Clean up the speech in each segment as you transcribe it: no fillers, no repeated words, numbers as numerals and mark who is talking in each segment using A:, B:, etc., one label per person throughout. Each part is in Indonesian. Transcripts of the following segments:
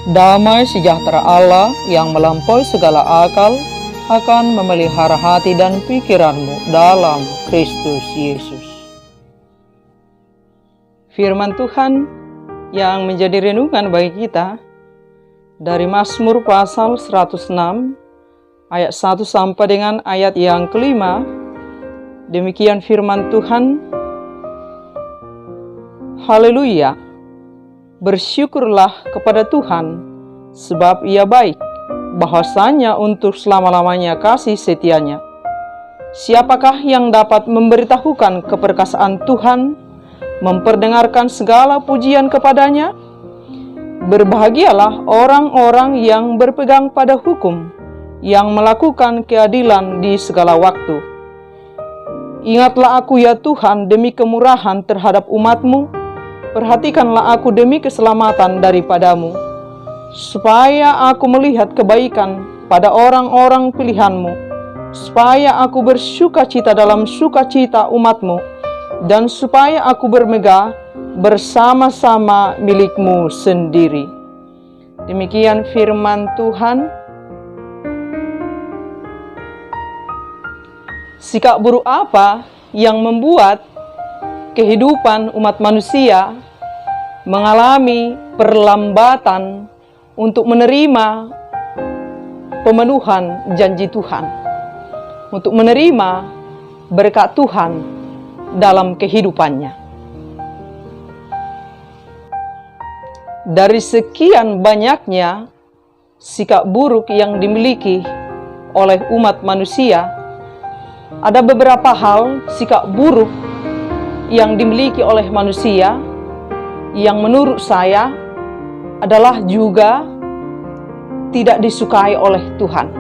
A: Damai sejahtera Allah yang melampaui segala akal akan memelihara hati dan pikiranmu dalam Kristus Yesus. Firman Tuhan yang menjadi renungan bagi kita dari Mazmur pasal 106 ayat 1 sampai dengan ayat yang kelima. Demikian firman Tuhan. Haleluya. Bersyukurlah kepada Tuhan, sebab Ia baik, bahwasanya untuk selama-lamanya kasih setianya. Siapakah yang dapat memberitahukan keperkasaan Tuhan, memperdengarkan segala pujian kepadanya? Berbahagialah orang-orang yang berpegang pada hukum, yang melakukan keadilan di segala waktu. Ingatlah aku ya Tuhan demi kemurahan terhadap umat-Mu. Perhatikanlah aku demi keselamatan daripadamu, supaya aku melihat kebaikan pada orang-orang pilihan-Mu, supaya aku bersukacita dalam sukacita umat-Mu, dan supaya aku bermegah bersama-sama milik-Mu sendiri. Demikian firman Tuhan. Sikap buruk apa yang membuat kehidupan umat manusia mengalami perlambatan untuk menerima pemenuhan janji Tuhan, untuk menerima berkat Tuhan dalam kehidupannya? Dari sekian banyaknya sikap buruk yang dimiliki oleh umat manusia, ada beberapa hal sikap buruk yang dimiliki oleh manusia yang menurut saya adalah juga tidak disukai oleh Tuhan.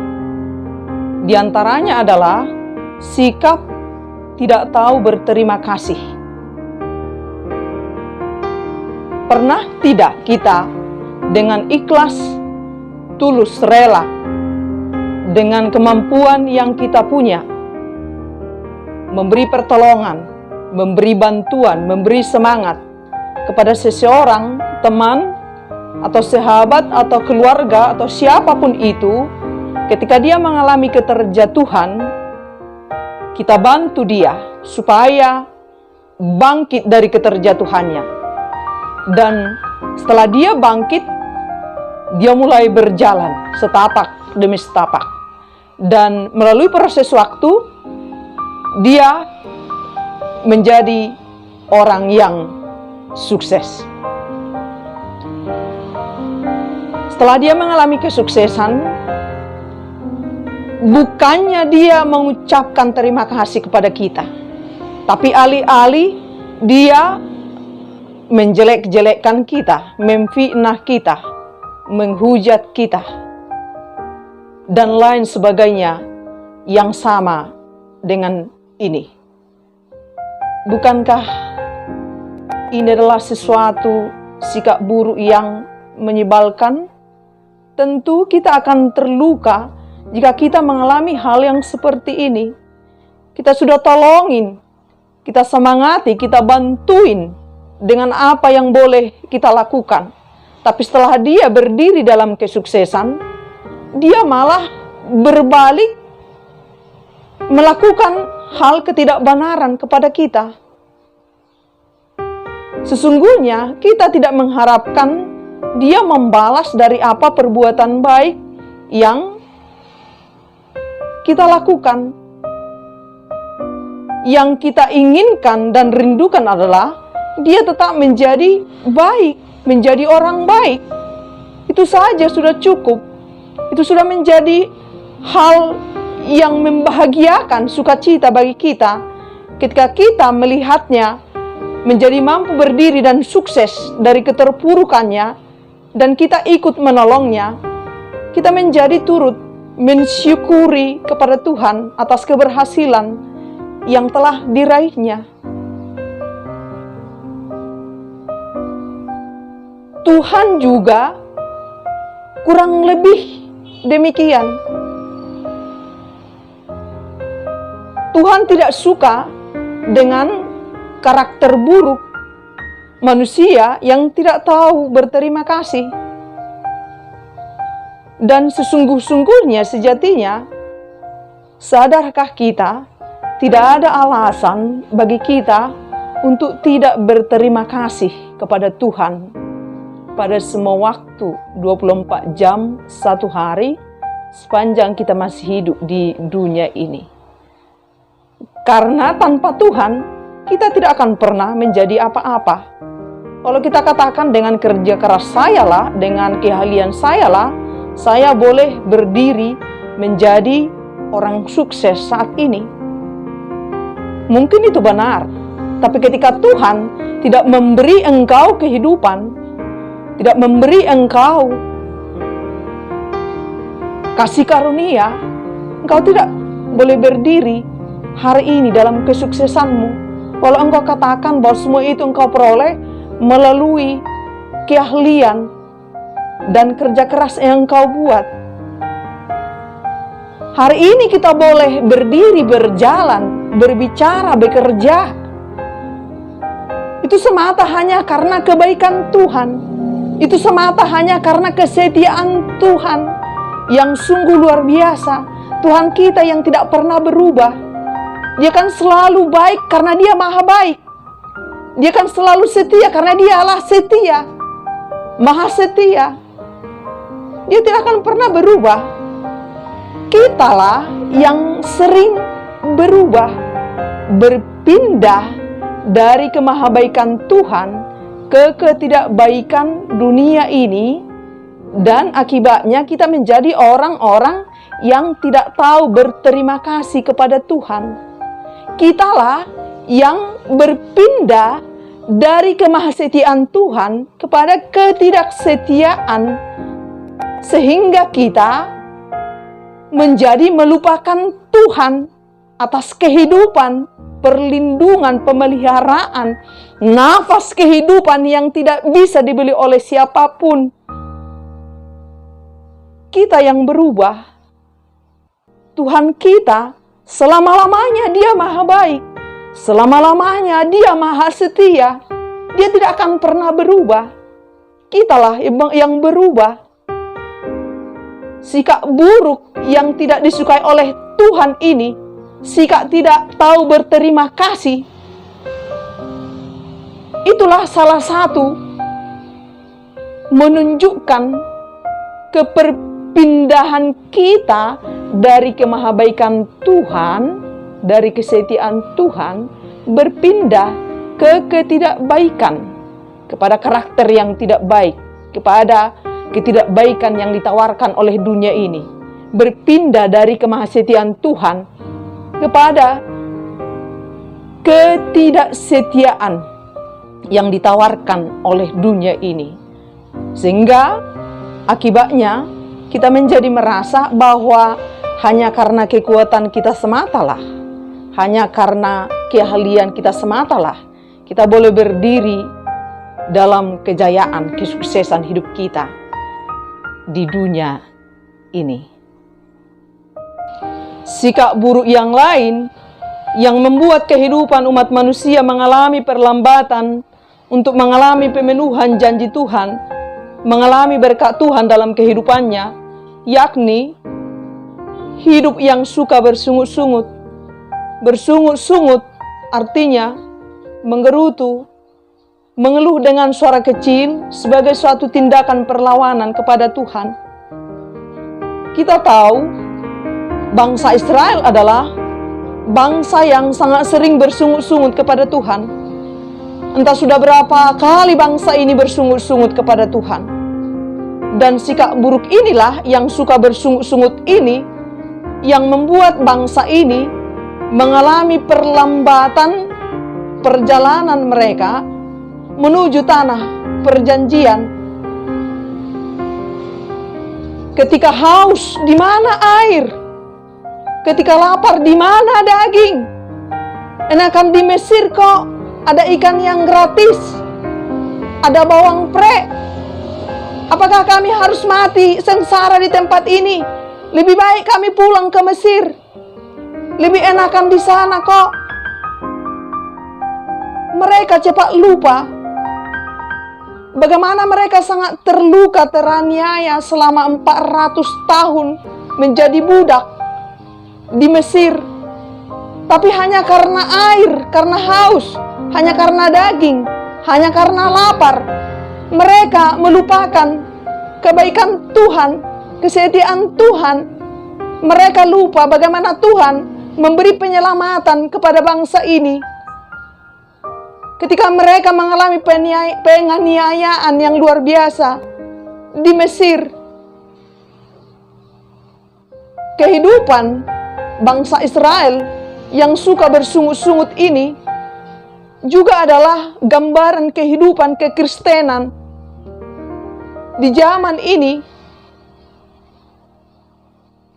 A: Di antaranya adalah sikap tidak tahu berterima kasih. Pernah tidak kita dengan ikhlas, tulus, rela, dengan kemampuan yang kita punya, memberi pertolongan, memberi bantuan, memberi semangat kepada seseorang, teman, atau sahabat, atau keluarga, atau siapapun itu, ketika dia mengalami keterjatuhan, kita bantu dia supaya bangkit dari keterjatuhannya. Dan setelah dia bangkit, dia mulai berjalan setapak demi setapak. Dan melalui proses waktu, dia menjadi orang yang sukses. Setelah dia mengalami kesuksesan, bukannya dia mengucapkan terima kasih kepada kita, tapi alih-alih dia menjelek-jelekkan kita, memfitnah kita, menghujat kita, dan lain sebagainya yang sama dengan ini. Bukankah ini adalah sesuatu sikap buruk yang menyebalkan? Tentu kita akan terluka jika kita mengalami hal yang seperti ini. Kita sudah tolongin, kita semangati, kita bantuin dengan apa yang boleh kita lakukan. Tapi setelah dia berdiri dalam kesuksesan, dia malah berbalik melakukan hal ketidakbenaran kepada kita. Sesungguhnya kita tidak mengharapkan dia membalas dari apa perbuatan baik yang kita lakukan. Yang kita inginkan dan rindukan adalah dia tetap menjadi baik, menjadi orang baik. Itu saja sudah cukup. Itu sudah menjadi hal yang membahagiakan, sukacita bagi kita ketika kita melihatnya menjadi mampu berdiri dan sukses dari keterpurukannya, dan kita ikut menolongnya. Kita menjadi turut mensyukuri kepada Tuhan atas keberhasilan yang telah diraihnya. Tuhan juga kurang lebih demikian. Tuhan tidak suka dengan karakter buruk manusia yang tidak tahu berterima kasih. Dan sesungguh-sungguhnya sejatinya, sadarkah kita, tidak ada alasan bagi kita untuk tidak berterima kasih kepada Tuhan pada semua waktu 24 jam satu hari sepanjang kita masih hidup di dunia ini. Karena tanpa Tuhan, kita tidak akan pernah menjadi apa-apa. Kalau kita katakan dengan kerja keras saya lah, dengan keahlian saya lah, saya boleh berdiri menjadi orang sukses saat ini. Mungkin itu benar, tapi ketika Tuhan tidak memberi engkau kehidupan, tidak memberi engkau kasih karunia, engkau tidak boleh berdiri hari ini dalam kesuksesanmu. Kalau engkau katakan bahwa semua itu engkau peroleh melalui keahlian dan kerja keras yang engkau buat. Hari ini kita boleh berdiri, berjalan, berbicara, bekerja. Itu semata hanya karena kebaikan Tuhan. Itu semata hanya karena kesetiaan Tuhan yang sungguh luar biasa. Tuhan kita yang tidak pernah berubah. Dia kan selalu baik karena Dia maha baik. Dia kan selalu setia karena Dia Allah setia. Maha setia. Dia tidak akan pernah berubah. Kitalah yang sering berubah, berpindah dari kemahabaikan Tuhan ke ketidakbaikan dunia ini, dan akibatnya kita menjadi orang-orang yang tidak tahu berterima kasih kepada Tuhan. Kitalah yang berpindah dari kemahasetiaan Tuhan kepada ketidaksetiaan, sehingga kita menjadi melupakan Tuhan atas kehidupan, perlindungan, pemeliharaan, nafas kehidupan yang tidak bisa dibeli oleh siapapun. Kita yang berubah, Tuhan kita selama-lamanya Dia maha baik, selama-lamanya Dia maha setia. Dia tidak akan pernah berubah. Kitalah yang berubah. Sikap buruk yang tidak disukai oleh Tuhan ini, sikap tidak tahu berterima kasih, itulah salah satu menunjukkan keperpindahan kita dari kemahabaikan Tuhan, dari kesetiaan Tuhan, berpindah ke ketidakbaikan, kepada karakter yang tidak baik, kepada ketidakbaikan yang ditawarkan oleh dunia ini. Berpindah dari kemahasetiaan Tuhan kepada ketidaksetiaan yang ditawarkan oleh dunia ini. Sehingga akibatnya kita menjadi merasa bahwa hanya karena kekuatan kita sematalah, hanya karena keahlian kita sematalah, kita boleh berdiri dalam kejayaan, kesuksesan hidup kita di dunia ini. Sikap buruk yang lain yang membuat kehidupan umat manusia mengalami perlambatan untuk mengalami pemenuhan janji Tuhan, mengalami berkat Tuhan dalam kehidupannya, yakni hidup yang suka bersungut-sungut. Bersungut-sungut artinya menggerutu, mengeluh dengan suara kecil sebagai suatu tindakan perlawanan kepada Tuhan. Kita tahu bangsa Israel adalah bangsa yang sangat sering bersungut-sungut kepada Tuhan. Entah sudah berapa kali bangsa ini bersungut-sungut kepada Tuhan. Dan sikap buruk inilah yang suka bersungut-sungut ini yang membuat bangsa ini mengalami perlambatan perjalanan mereka menuju tanah perjanjian. Ketika haus, di mana air? Ketika lapar, di mana daging? Enakan di Mesir kok ada ikan yang gratis, ada bawang pre. Apakah kami harus mati sengsara di tempat ini? Lebih baik kami pulang ke Mesir. Lebih enakan di sana kok. Mereka cepat lupa Bagaimana mereka sangat terluka, teraniaya selama 400 tahun menjadi budak di Mesir. Tapi hanya karena air, karena haus, hanya karena daging, hanya karena lapar, mereka melupakan kebaikan Tuhan, kesetiaan Tuhan. Mereka lupa bagaimana Tuhan memberi penyelamatan kepada bangsa ini. Ketika mereka mengalami penganiayaan yang luar biasa di Mesir, kehidupan bangsa Israel yang suka bersungut-sungut ini juga adalah gambaran kehidupan kekristenan di zaman ini.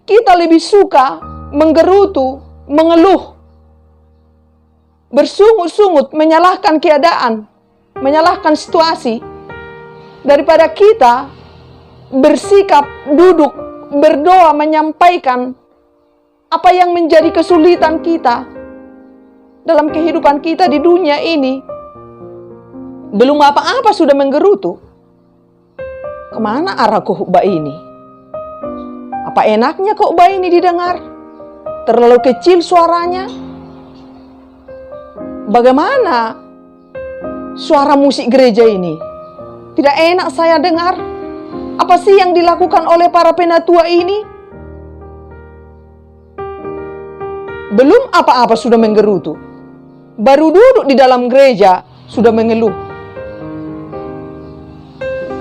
A: Kita lebih suka menggerutu, mengeluh, bersungut-sungut, menyalahkan keadaan, menyalahkan situasi, daripada kita bersikap, duduk, berdoa, menyampaikan apa yang menjadi kesulitan kita dalam kehidupan kita di dunia ini. Belum apa-apa sudah menggerutu. Kemana arah khotbah ini? Apa enaknya khotbah ini didengar? Terlalu kecil suaranya? Bagaimana suara musik gereja ini? Tidak enak saya dengar. Apa sih yang dilakukan oleh para penatua ini? Belum apa-apa sudah menggerutu. Baru duduk di dalam gereja sudah mengeluh.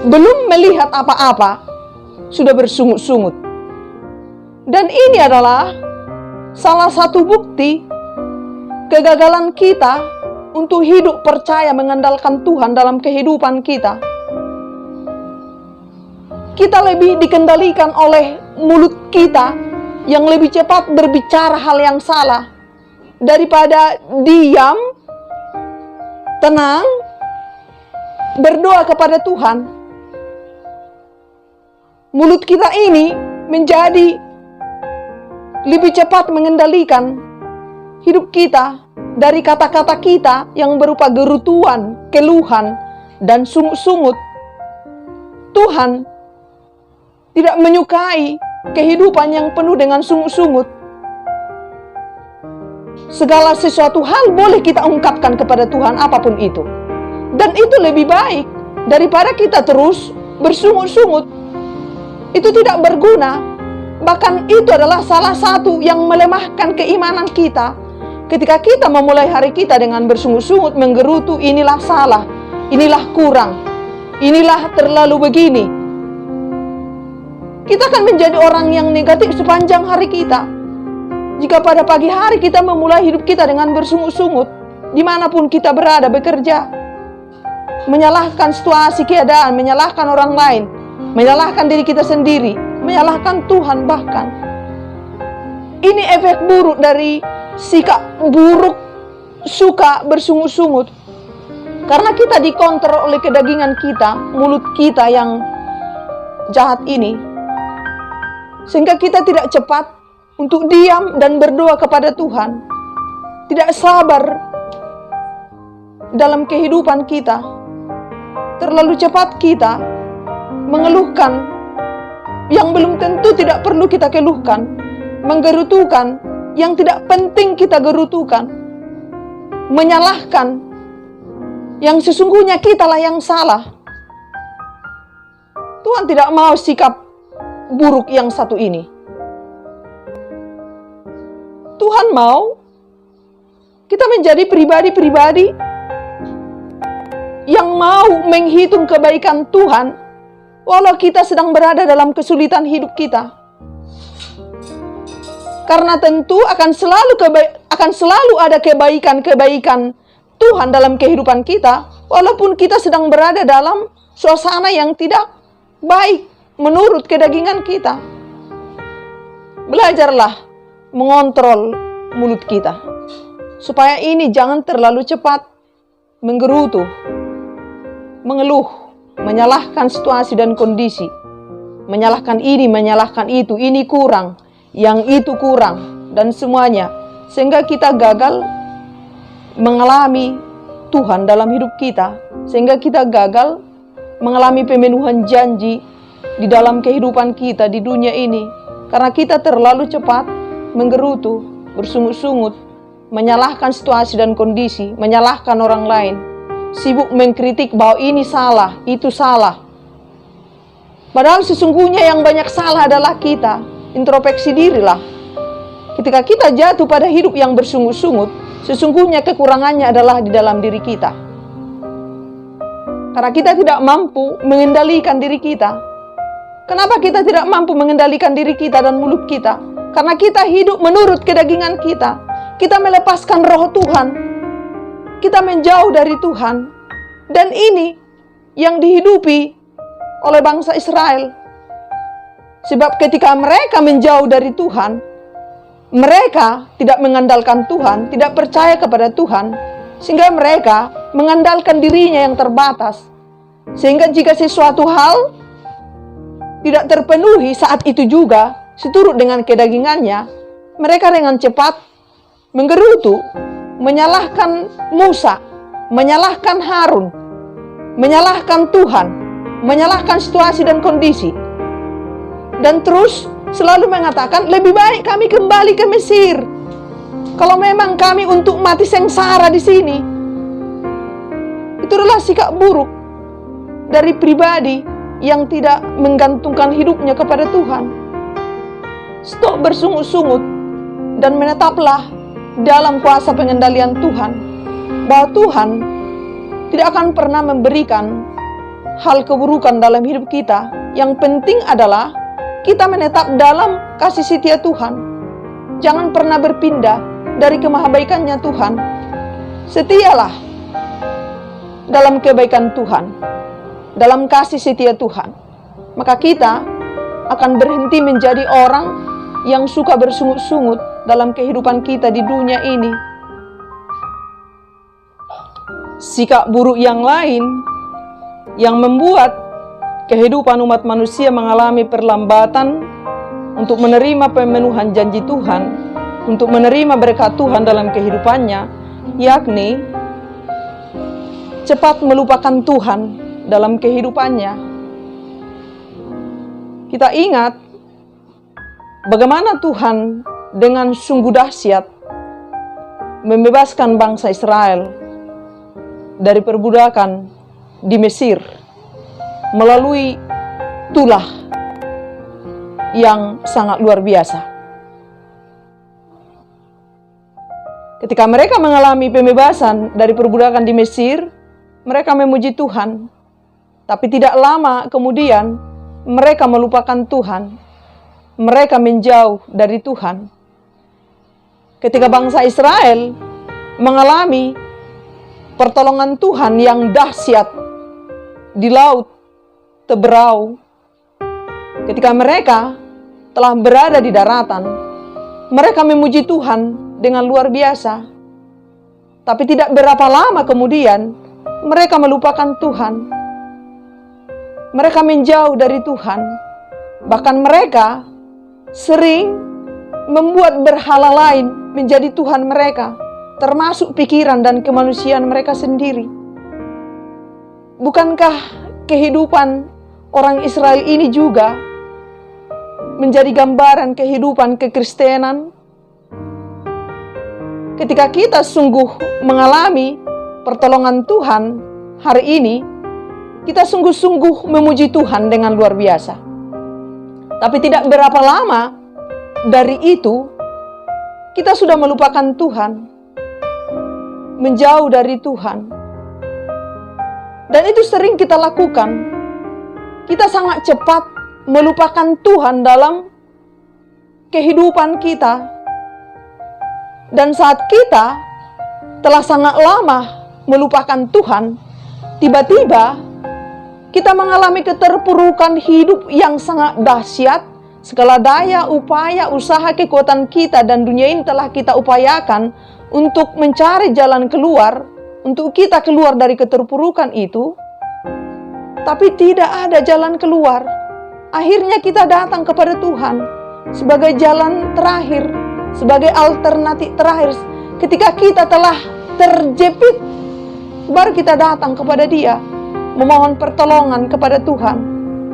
A: Belum melihat apa-apa sudah bersungut-sungut. Dan ini adalah salah satu bukti kegagalan kita untuk hidup percaya mengandalkan Tuhan dalam kehidupan kita. Kita lebih dikendalikan oleh mulut kita yang lebih cepat berbicara hal yang salah daripada diam, tenang, berdoa kepada Tuhan. Mulut kita ini menjadi lebih cepat mengendalikan hidup kita dari kata-kata kita yang berupa gerutuan, keluhan, dan sungut-sungut. Tuhan tidak menyukai kehidupan yang penuh dengan sungut-sungut. Segala sesuatu hal boleh kita ungkapkan kepada Tuhan, apapun itu. Dan itu lebih baik daripada kita terus bersungut-sungut. Itu tidak berguna. Bahkan itu adalah salah satu yang melemahkan keimanan kita. Ketika kita memulai hari kita dengan bersungut-sungut, menggerutu, inilah salah, inilah kurang, inilah terlalu begini. Kita akan menjadi orang yang negatif sepanjang hari kita. Jika pada pagi hari kita memulai hidup kita dengan bersungut-sungut, dimanapun kita berada bekerja, menyalahkan situasi keadaan, menyalahkan orang lain, menyalahkan diri kita sendiri, menyalahkan Tuhan bahkan. Ini efek buruk dari sikap buruk, suka bersungut-sungut. Karena kita dikontrol oleh kedagingan kita, mulut kita yang jahat ini. Sehingga kita tidak cepat untuk diam dan berdoa kepada Tuhan. Tidak sabar dalam kehidupan kita. Terlalu cepat kita mengeluhkan yang belum tentu tidak perlu kita keluhkan, menggerutukan yang tidak penting kita gerutukan, menyalahkan yang sesungguhnya kitalah yang salah. Tuhan tidak mau sikap buruk yang satu ini. Tuhan mau kita menjadi pribadi-pribadi yang mau menghitung kebaikan Tuhan walau kita sedang berada dalam kesulitan hidup kita. Karena tentu akan selalu ada kebaikan-kebaikan Tuhan dalam kehidupan kita, walaupun kita sedang berada dalam suasana yang tidak baik menurut kedagingan kita. Belajarlah mengontrol mulut kita, supaya ini jangan terlalu cepat menggerutu, mengeluh, menyalahkan situasi dan kondisi, menyalahkan ini, menyalahkan itu, ini kurang, yang itu kurang, dan semuanya, sehingga kita gagal mengalami Tuhan dalam hidup kita, sehingga kita gagal mengalami pemenuhan janji di dalam kehidupan kita di dunia ini. Karena kita terlalu cepat menggerutu, bersungut-sungut, menyalahkan situasi dan kondisi, menyalahkan orang lain, sibuk mengkritik bahwa ini salah, itu salah. Padahal sesungguhnya yang banyak salah adalah kita. Introspeksi dirilah. Ketika kita jatuh pada hidup yang bersungut-sungut, sesungguhnya kekurangannya adalah di dalam diri kita. Karena kita tidak mampu mengendalikan diri kita. Kenapa kita tidak mampu mengendalikan diri kita dan mulut kita? Karena kita hidup menurut kedagingan kita. Kita melepaskan roh Tuhan. Kita menjauh dari Tuhan. Dan ini yang dihidupi oleh bangsa Israel. Sebab ketika mereka menjauh dari Tuhan, mereka tidak mengandalkan Tuhan, tidak percaya kepada Tuhan, sehingga mereka mengandalkan dirinya yang terbatas. Sehingga jika sesuatu hal tidak terpenuhi saat itu juga, seturut dengan kedagingannya, mereka dengan cepat menggerutu, menyalahkan Musa, menyalahkan Harun, menyalahkan Tuhan, menyalahkan situasi dan kondisi. Dan terus selalu mengatakan, lebih baik kami kembali ke Mesir. Kalau memang kami untuk mati sengsara di sini. Itu adalah sikap buruk dari pribadi yang tidak menggantungkan hidupnya kepada Tuhan. Stop bersungut-sungut dan menetaplah dalam kuasa pengendalian Tuhan, bahwa Tuhan tidak akan pernah memberikan hal keburukan dalam hidup kita. Yang penting adalah kita menetap dalam kasih setia Tuhan. Jangan pernah berpindah dari kemahabaikannya Tuhan. Setialah dalam kebaikan Tuhan, dalam kasih setia Tuhan. Maka kita akan berhenti menjadi orang yang suka bersungut-sungut dalam kehidupan kita di dunia ini. Sikap buruk yang lain yang membuat kehidupan umat manusia mengalami perlambatan untuk menerima pemenuhan janji Tuhan, untuk menerima berkat Tuhan dalam kehidupannya, yakni cepat melupakan Tuhan dalam kehidupannya. Kita ingat bagaimana Tuhan dengan sungguh dahsyat membebaskan bangsa Israel dari perbudakan di Mesir melalui tulah yang sangat luar biasa. Ketika mereka mengalami pembebasan dari perbudakan di Mesir, mereka memuji Tuhan. Tapi tidak lama kemudian, mereka melupakan Tuhan. Mereka menjauh dari Tuhan. Ketika bangsa Israel mengalami pertolongan Tuhan yang dahsyat di laut Teberau, ketika mereka telah berada di daratan, mereka memuji Tuhan dengan luar biasa. Tapi tidak berapa lama kemudian, mereka melupakan Tuhan. Mereka menjauh dari Tuhan. Bahkan mereka sering membuat berhala lain menjadi Tuhan mereka, termasuk pikiran dan kemanusiaan mereka sendiri. Bukankah kehidupan orang Israel ini juga menjadi gambaran kehidupan kekristenan? Ketika kita sungguh mengalami pertolongan Tuhan hari ini, kita sungguh-sungguh memuji Tuhan dengan luar biasa. Tapi tidak berapa lama dari itu, kita sudah melupakan Tuhan, menjauh dari Tuhan. Dan itu sering kita lakukan. Kita sangat cepat melupakan Tuhan dalam kehidupan kita. Dan saat kita telah sangat lama melupakan Tuhan, tiba-tiba kita mengalami keterpurukan hidup yang sangat dahsyat. Segala daya, upaya, usaha, kekuatan kita dan dunia ini telah kita upayakan untuk mencari jalan keluar, untuk kita keluar dari keterpurukan itu. Tapi tidak ada jalan keluar. Akhirnya kita datang kepada Tuhan sebagai jalan terakhir, sebagai alternatif terakhir. Ketika kita telah terjepit, baru kita datang kepada Dia, memohon pertolongan kepada Tuhan.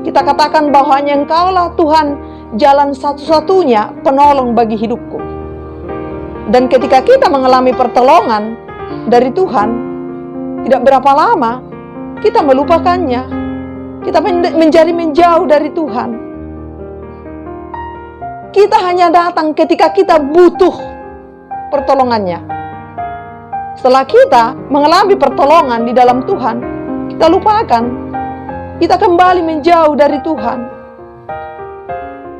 A: Kita katakan bahwa hanya Engkaulah Tuhan, jalan satu-satunya penolong bagi hidupku. Dan ketika kita mengalami pertolongan dari Tuhan, tidak berapa lama kita melupakannya. Kita menjadi menjauh dari Tuhan. Kita hanya datang ketika kita butuh pertolongannya. Setelah kita mengalami pertolongan di dalam Tuhan, kita lupakan. Kita kembali menjauh dari Tuhan.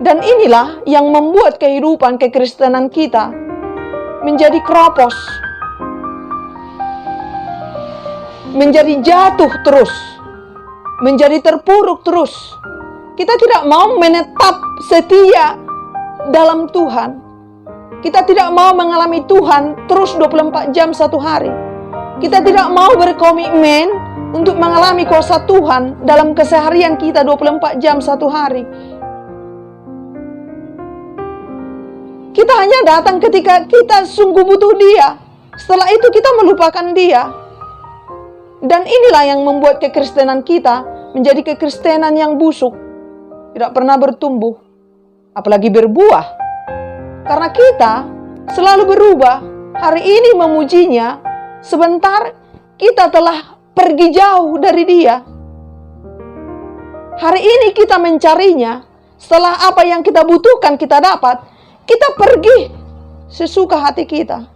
A: Dan inilah yang membuat kehidupan kekristenan kita menjadi keropos, menjadi jatuh terus, menjadi terpuruk terus. Kita tidak mau menetap setia dalam Tuhan. Kita tidak mau mengalami Tuhan terus 24 jam satu hari. Kita tidak mau berkomitmen untuk mengalami kuasa Tuhan dalam keseharian kita 24 jam satu hari. Kita hanya datang ketika kita sungguh butuh Dia. Setelah itu kita melupakan Dia. Dan inilah yang membuat kekristenan kita menjadi kekristenan yang busuk. Tidak pernah bertumbuh, apalagi berbuah. Karena kita selalu berubah. Hari ini memujinya, sebentar kita telah pergi jauh dari Dia. Hari ini kita mencarinya, setelah apa yang kita butuhkan kita dapat, kita pergi sesuka hati kita.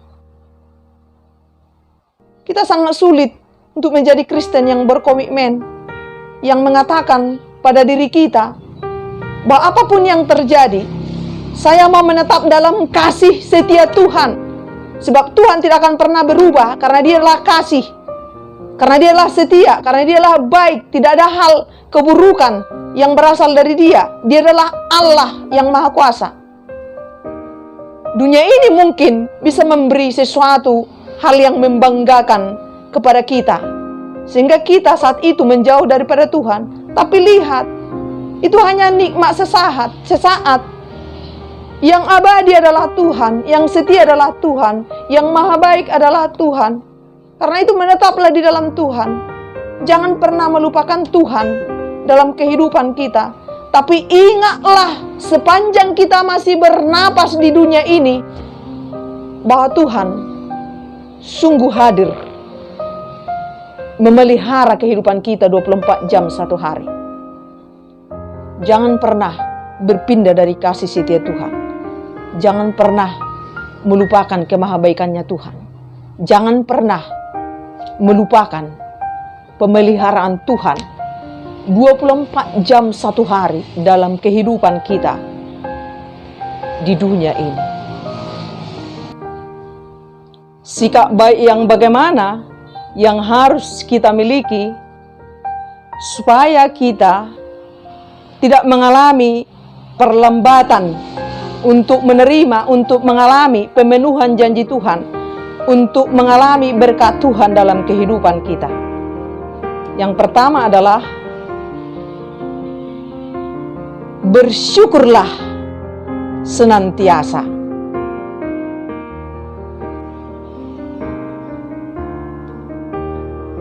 A: Kita sangat sulit untuk menjadi Kristen yang berkomitmen, yang mengatakan pada diri kita bahwa apapun yang terjadi, saya mau menetap dalam kasih setia Tuhan. Sebab Tuhan tidak akan pernah berubah karena Dia adalah kasih, karena Dia adalah setia, karena Dia adalah baik. Tidak ada hal keburukan yang berasal dari Dia. Dia adalah Allah yang Maha Kuasa. Dunia ini mungkin bisa memberi sesuatu hal yang membanggakan kepada kita, sehingga kita saat itu menjauh daripada Tuhan. Tapi lihat, itu hanya nikmat sesaat. Yang abadi adalah Tuhan, yang setia adalah Tuhan, yang maha baik adalah Tuhan. Karena itu menetaplah di dalam Tuhan. Jangan pernah melupakan Tuhan dalam kehidupan kita. Tapi ingatlah sepanjang kita masih bernapas di dunia ini, bahwa Tuhan sungguh hadir memelihara kehidupan kita 24 jam satu hari. Jangan pernah berpindah dari kasih setia Tuhan. Jangan pernah melupakan kemahabaikannya Tuhan. Jangan pernah melupakan pemeliharaan Tuhan 24 jam satu hari dalam kehidupan kita di dunia ini. Sikap baik yang bagaimana yang harus kita miliki supaya kita tidak mengalami perlambatan untuk menerima, untuk mengalami pemenuhan janji Tuhan, untuk mengalami berkat Tuhan dalam kehidupan kita. Yang pertama adalah bersyukurlah senantiasa.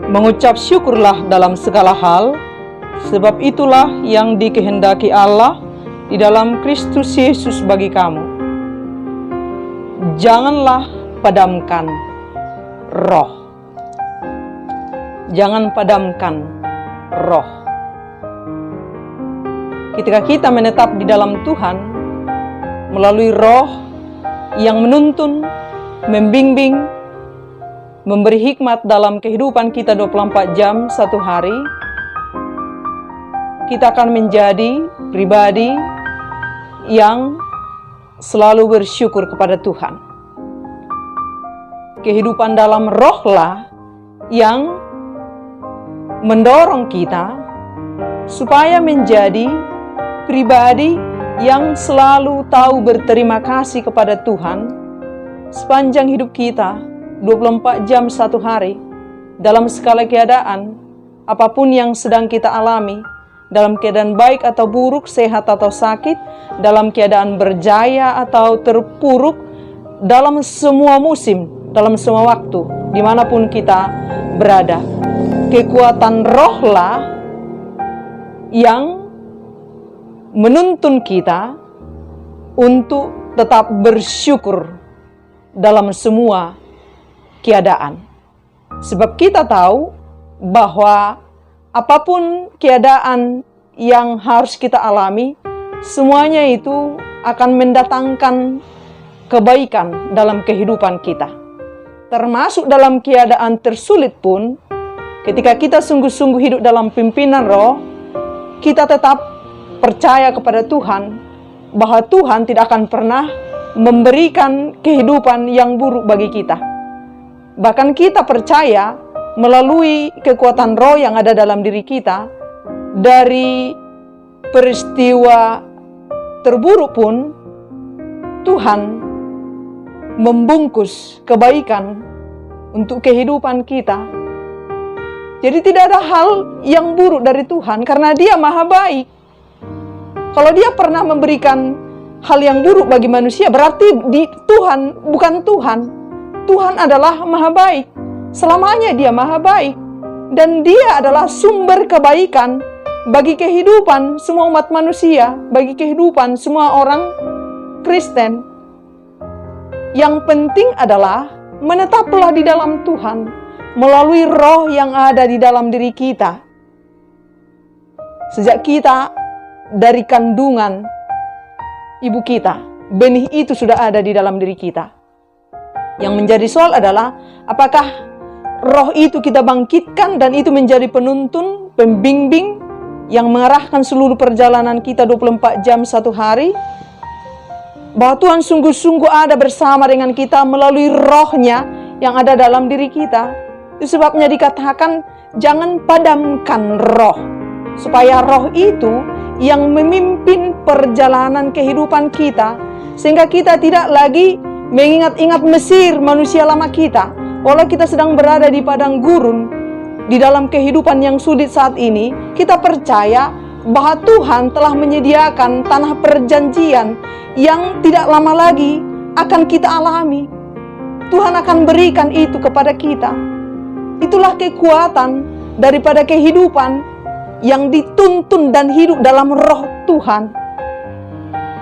A: Mengucap syukurlah dalam segala hal, sebab itulah yang dikehendaki Allah di dalam Kristus Yesus bagi kamu. Janganlah padamkan roh. Jangan padamkan roh. Ketika kita menetap di dalam Tuhan, melalui roh yang menuntun, membimbing, memberi hikmat dalam kehidupan kita 24 jam satu hari, kita akan menjadi pribadi yang selalu bersyukur kepada Tuhan. Kehidupan dalam rohlah yang mendorong kita supaya menjadi pribadi yang selalu tahu berterima kasih kepada Tuhan sepanjang hidup kita 24 jam satu hari, dalam segala keadaan, apapun yang sedang kita alami, dalam keadaan baik atau buruk, sehat atau sakit, dalam keadaan berjaya atau terpuruk, dalam semua musim, dalam semua waktu, dimanapun kita berada. kekuatan rohlah yang menuntun kita untuk tetap bersyukur dalam semua keadaan. Sebab kita tahu bahwa apapun keadaan yang harus kita alami, semuanya itu akan mendatangkan kebaikan dalam kehidupan kita. Termasuk dalam keadaan tersulit pun, ketika kita sungguh-sungguh hidup dalam pimpinan roh, kita tetap percaya kepada Tuhan, bahwa Tuhan tidak akan pernah memberikan kehidupan yang buruk bagi kita. Bahkan kita percaya melalui kekuatan roh yang ada dalam diri kita, dari peristiwa terburuk pun Tuhan membungkus kebaikan untuk kehidupan kita. Jadi tidak ada hal yang buruk dari Tuhan karena Dia maha baik. Kalau Dia pernah memberikan hal yang buruk bagi manusia, berarti Tuhan bukan Tuhan. Tuhan adalah maha baik. Selamanya Dia maha baik. Dan Dia adalah sumber kebaikan bagi kehidupan semua umat manusia, bagi kehidupan semua orang Kristen. Yang penting adalah menetaplah di dalam Tuhan melalui roh yang ada di dalam diri kita. Sejak kita dari kandungan ibu kita, benih itu sudah ada di dalam diri kita. Yang menjadi soal adalah apakah roh itu kita bangkitkan dan itu menjadi penuntun, pembimbing yang mengarahkan seluruh perjalanan kita 24 jam satu hari. Bahwa Tuhan sungguh-sungguh ada bersama dengan kita melalui rohnya yang ada dalam diri kita. Itu sebabnya dikatakan jangan padamkan roh, supaya roh itu yang memimpin perjalanan kehidupan kita, sehingga kita tidak lagi mengingat-ingat Mesir, manusia lama kita. Walau kita sedang berada di padang gurun, di dalam kehidupan yang sulit saat ini, kita percaya bahwa Tuhan telah menyediakan tanah perjanjian yang tidak lama lagi akan kita alami. Tuhan akan berikan itu kepada kita. Itulah kekuatan daripada kehidupan yang dituntun dan hidup dalam roh Tuhan.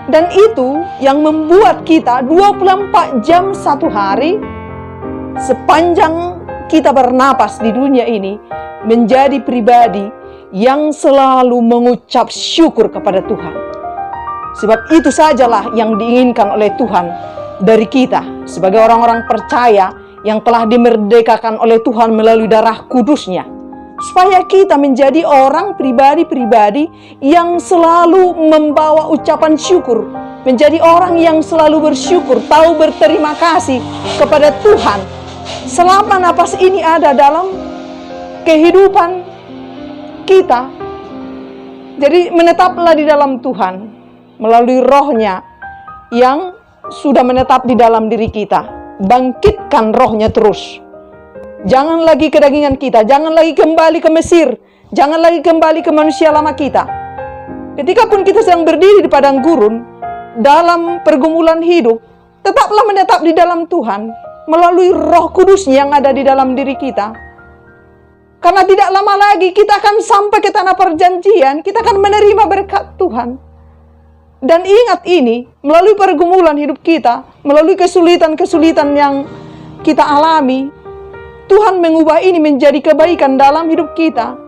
A: Dan itu yang membuat kita 24 jam satu hari, sepanjang kita bernapas di dunia ini, menjadi pribadi yang selalu mengucap syukur kepada Tuhan. Sebab itu sajalah yang diinginkan oleh Tuhan dari kita sebagai orang-orang percaya yang telah dimerdekakan oleh Tuhan melalui darah kudusnya, supaya kita menjadi orang pribadi-pribadi yang selalu membawa ucapan syukur, menjadi orang yang selalu bersyukur, tahu berterima kasih kepada Tuhan selama napas ini ada dalam kehidupan kita. Jadi menetaplah di dalam Tuhan melalui rohnya yang sudah menetap di dalam diri kita. Bangkitkan rohnya terus. Jangan lagi ke dagingan kita, jangan lagi kembali ke Mesir, jangan lagi kembali ke manusia lama kita. Ketika pun kita sedang berdiri di padang gurun, dalam pergumulan hidup, tetaplah menetap di dalam Tuhan melalui roh kudusnya yang ada di dalam diri kita. Karena tidak lama lagi kita akan sampai ke tanah perjanjian, kita akan menerima berkat Tuhan. Dan ingat ini, melalui pergumulan hidup kita, melalui kesulitan-kesulitan yang kita alami, Tuhan mengubah ini menjadi kebaikan dalam hidup kita.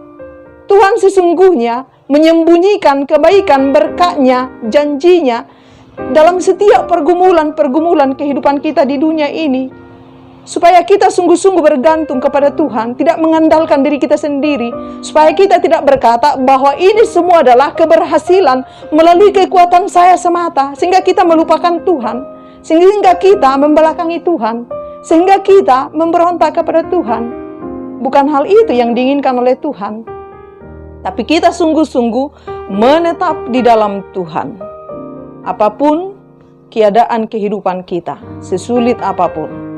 A: Tuhan sesungguhnya menyembunyikan kebaikan berkat-Nya, janjinya dalam setiap pergumulan-pergumulan kehidupan kita di dunia ini. Supaya kita sungguh-sungguh bergantung kepada Tuhan, tidak mengandalkan diri kita sendiri. Supaya kita tidak berkata bahwa ini semua adalah keberhasilan melalui kekuatan saya semata, sehingga kita melupakan Tuhan, sehingga kita membelakangi Tuhan, sehingga kita memberontak kepada Tuhan. Bukan hal itu yang diinginkan oleh Tuhan. Tapi kita sungguh-sungguh menetap di dalam Tuhan. Apapun keadaan kehidupan kita, sesulit apapun,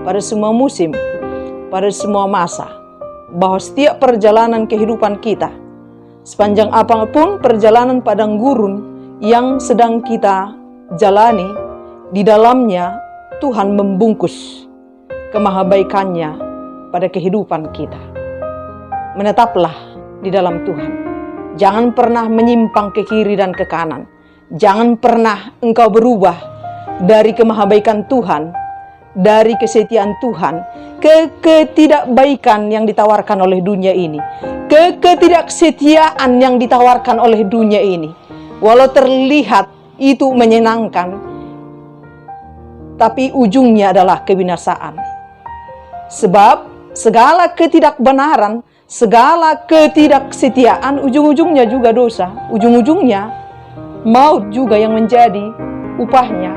A: pada semua musim, pada semua masa, bahwa setiap perjalanan kehidupan kita, sepanjang apapun perjalanan padang gurun yang sedang kita jalani, di dalamnya Tuhan membungkus kemahabaikannya pada kehidupan kita. menetaplah di dalam Tuhan. Jangan pernah menyimpang ke kiri dan ke kanan. Jangan pernah engkau berubah dari kemahabaikan Tuhan, dari kesetiaan Tuhan, ke ketidakbaikan yang ditawarkan oleh dunia ini, ke ketidaksetiaan yang ditawarkan oleh dunia ini. Walau terlihat itu menyenangkan, tapi ujungnya adalah kebinasaan. Sebab segala ketidakbenaran, segala ketidaksetiaan, ujung-ujungnya juga dosa. Ujung-ujungnya maut juga yang menjadi upahnya.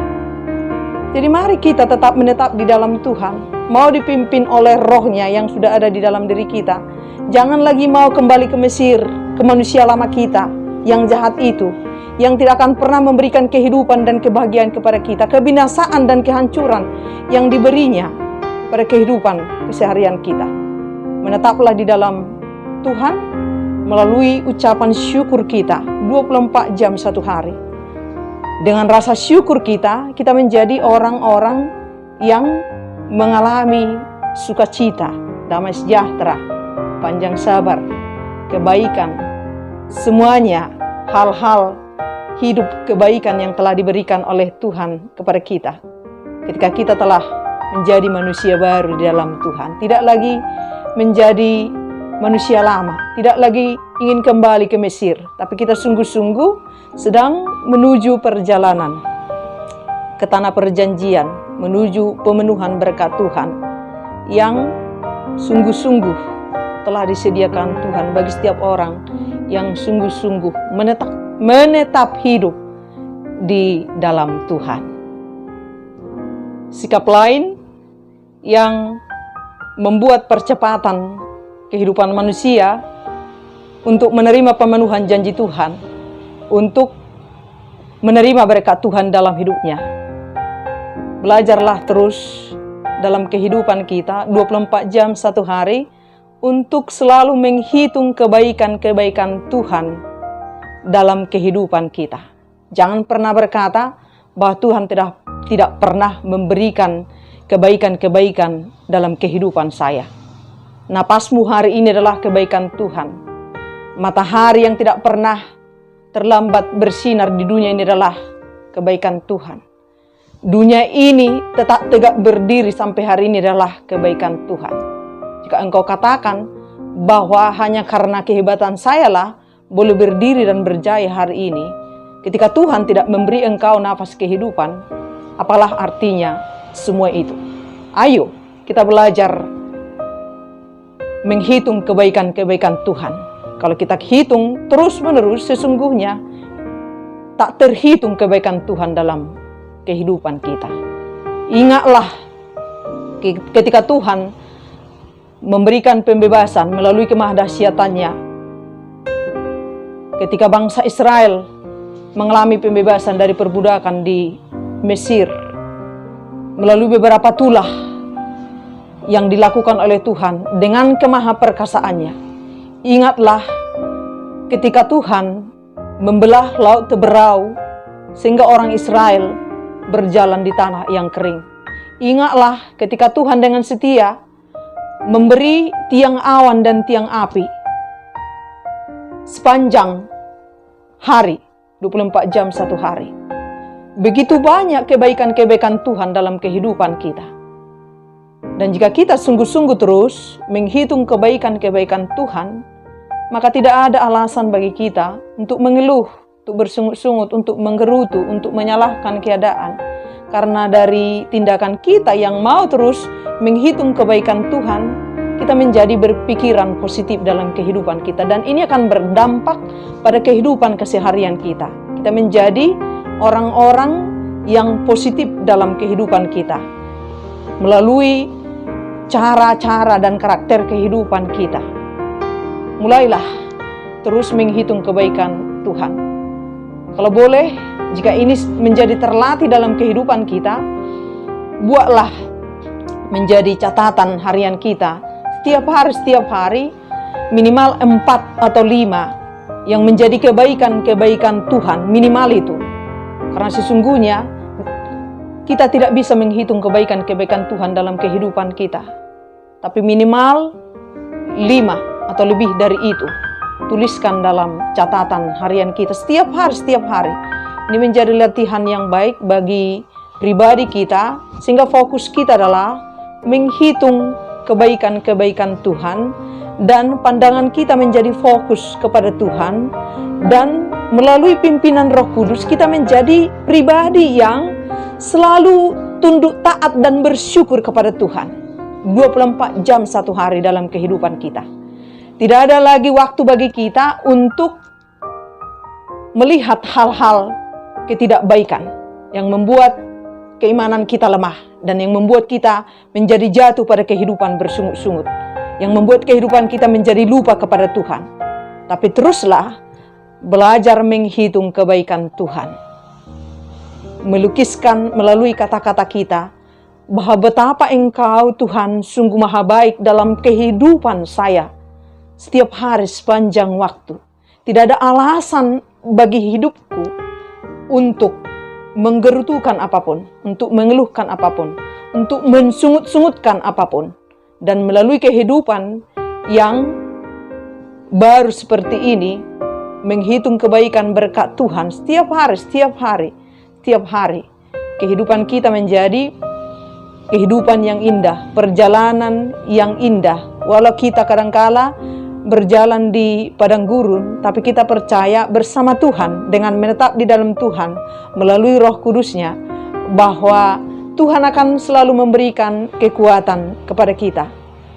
A: Jadi mari kita tetap menetap di dalam Tuhan. Mau dipimpin oleh rohnya yang sudah ada di dalam diri kita. Jangan lagi mau kembali ke Mesir, ke manusia lama kita yang jahat itu, yang tidak akan pernah memberikan kehidupan dan kebahagiaan kepada kita. Kebinasaan dan kehancuran yang diberinya pada kehidupan keseharian kita. Menetaplah di dalam Tuhan melalui ucapan syukur kita 24 jam satu hari. Dengan rasa syukur kita menjadi orang-orang yang mengalami sukacita, damai sejahtera, panjang sabar, kebaikan, semuanya hal-hal hidup kebaikan yang telah diberikan oleh Tuhan kepada kita. Ketika kita telah menjadi manusia baru di dalam Tuhan, tidak lagi menjadi manusia lama, tidak lagi ingin kembali ke Mesir, tapi kita sungguh-sungguh sedang menuju perjalanan ke tanah perjanjian, menuju pemenuhan berkat Tuhan yang sungguh-sungguh telah disediakan Tuhan bagi setiap orang yang sungguh-sungguh menetap hidup di dalam Tuhan. Sikap lain yang membuat percepatan kehidupan manusia untuk menerima pemenuhan janji Tuhan, untuk menerima berkat Tuhan dalam hidupnya. Belajarlah terus dalam kehidupan kita 24 jam satu hari untuk selalu menghitung kebaikan-kebaikan Tuhan dalam kehidupan kita. Jangan pernah berkata bahwa Tuhan tidak pernah memberikan kebaikan-kebaikan dalam kehidupan saya. Napasmu hari ini adalah kebaikan Tuhan. Matahari yang tidak pernah terlambat bersinar di dunia ini adalah kebaikan Tuhan. Dunia ini tetap tegak berdiri sampai hari ini adalah kebaikan Tuhan. Jika engkau katakan bahwa hanya karena kehebatan sayalah boleh berdiri dan berjaya hari ini, ketika Tuhan tidak memberi engkau nafas kehidupan, apalah artinya semua itu? Ayo kita belajar menghitung kebaikan-kebaikan Tuhan. Kalau kita hitung terus-menerus, sesungguhnya tak terhitung kebaikan Tuhan dalam kehidupan kita. Ingatlah ketika Tuhan memberikan pembebasan melalui kemahdasyatannya. Ketika bangsa Israel mengalami pembebasan dari perbudakan di Mesir melalui beberapa tulah yang dilakukan oleh Tuhan dengan kemahaperkasaannya. Ingatlah ketika Tuhan membelah laut Teberau sehingga orang Israel berjalan di tanah yang kering. Ingatlah ketika Tuhan dengan setia memberi tiang awan dan tiang api sepanjang hari, 24 jam satu hari. Begitu banyak kebaikan-kebaikan Tuhan dalam kehidupan kita. Dan jika kita sungguh-sungguh terus menghitung kebaikan-kebaikan Tuhan, maka tidak ada alasan bagi kita untuk mengeluh, untuk bersungut-sungut, untuk menggerutu, untuk menyalahkan keadaan. Karena dari tindakan kita yang mau terus menghitung kebaikan Tuhan, kita menjadi berpikiran positif dalam kehidupan kita. Dan ini akan berdampak pada kehidupan keseharian kita. Kita menjadi orang-orang yang positif dalam kehidupan kita. Melalui cara-cara dan karakter kehidupan kita. Mulailah terus menghitung kebaikan Tuhan. Kalau boleh, jika ini menjadi terlatih dalam kehidupan kita, buatlah menjadi catatan harian kita. Setiap hari, minimal 4 atau 5 yang menjadi kebaikan-kebaikan Tuhan, minimal itu. Karena sesungguhnya kita tidak bisa menghitung kebaikan-kebaikan Tuhan dalam kehidupan kita. Tapi minimal 5 atau lebih dari itu. Tuliskan dalam catatan harian kita setiap hari. Ini menjadi latihan yang baik bagi pribadi kita, sehingga fokus kita adalah menghitung kebaikan-kebaikan Tuhan, dan pandangan kita menjadi fokus kepada Tuhan, dan melalui pimpinan Roh Kudus kita menjadi pribadi yang selalu tunduk taat dan bersyukur kepada Tuhan 24 jam satu hari dalam kehidupan kita. Tidak ada lagi waktu bagi kita untuk melihat hal-hal ketidakbaikan yang membuat keimanan kita lemah dan yang membuat kita menjadi jatuh pada kehidupan bersungut-sungut, yang membuat kehidupan kita menjadi lupa kepada Tuhan. Tapi teruslah belajar menghitung kebaikan Tuhan, melukiskan melalui kata-kata kita bahwa betapa Engkau Tuhan sungguh maha baik dalam kehidupan saya setiap hari sepanjang waktu. Tidak ada alasan bagi hidupku untuk menggerutukan apapun, untuk mengeluhkan apapun, untuk mensungut-sungutkan apapun. Dan melalui kehidupan yang baru seperti ini, menghitung kebaikan berkat Tuhan setiap hari, kehidupan kita menjadi kehidupan yang indah, perjalanan yang indah. Walau kita kadangkala berjalan di padang gurun, tapi kita percaya bersama Tuhan, dengan menetap di dalam Tuhan melalui Roh Kudus-Nya, bahwa Tuhan akan selalu memberikan kekuatan kepada kita,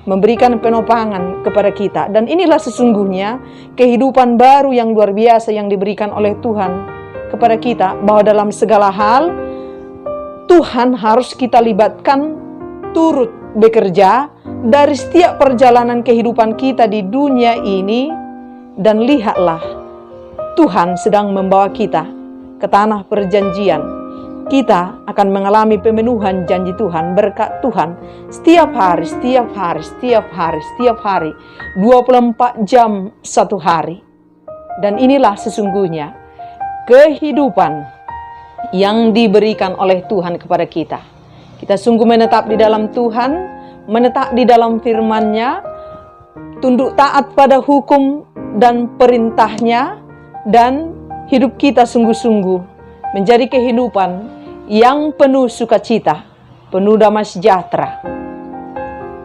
A: memberikan penopangan kepada kita. Dan inilah sesungguhnya kehidupan baru yang luar biasa yang diberikan oleh Tuhan kepada kita, bahwa dalam segala hal Tuhan harus kita libatkan, turut bekerja dari setiap perjalanan kehidupan kita di dunia ini. Dan lihatlah, Tuhan sedang membawa kita ke tanah perjanjian. Kita akan mengalami pemenuhan janji Tuhan, berkat Tuhan setiap hari, 24 jam satu hari. Dan inilah sesungguhnya kehidupan yang diberikan oleh Tuhan kepada kita. Kita sungguh menetap di dalam Tuhan, menetap di dalam firman-Nya, tunduk taat pada hukum dan perintah-Nya, dan hidup kita sungguh-sungguh menjadi kehidupan yang penuh sukacita, penuh damai sejahtera,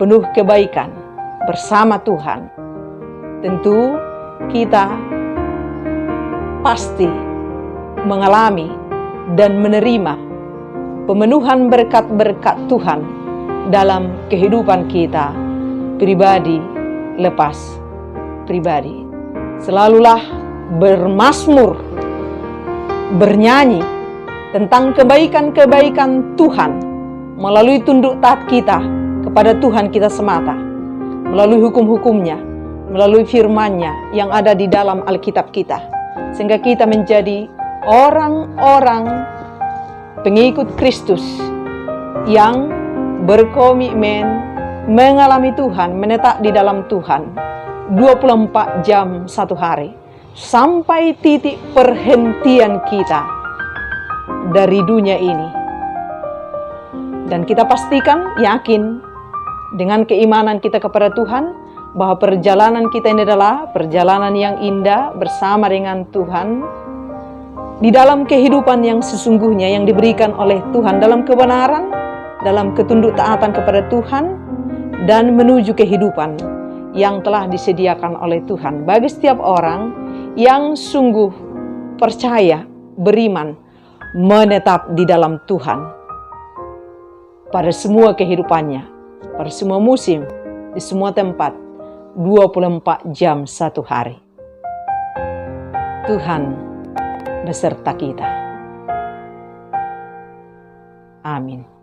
A: penuh kebaikan bersama Tuhan. Tentu kita pasti mengalami dan menerima pemenuhan berkat-berkat Tuhan dalam kehidupan kita pribadi lepas pribadi. Selalulah bermazmur, bernyanyi tentang kebaikan-kebaikan Tuhan melalui tunduk taat kita kepada Tuhan kita semata, melalui hukum-hukumnya, melalui firman-Nya yang ada di dalam Alkitab kita, sehingga kita menjadi orang-orang pengikut Kristus yang berkomitmen mengalami Tuhan, menetap di dalam Tuhan 24 jam satu hari, sampai titik perhentian kita dari dunia ini. Dan kita pastikan, yakin dengan keimanan kita kepada Tuhan, bahwa perjalanan kita ini adalah perjalanan yang indah bersama dengan Tuhan, di dalam kehidupan yang sesungguhnya yang diberikan oleh Tuhan, dalam kebenaran, dalam ketunduktaatan kepada Tuhan, dan menuju kehidupan yang telah disediakan oleh Tuhan bagi setiap orang yang sungguh percaya, beriman, menetap di dalam Tuhan pada semua kehidupannya, pada semua musim, di semua tempat, 24 jam satu hari. Tuhan beserta kita. Amin.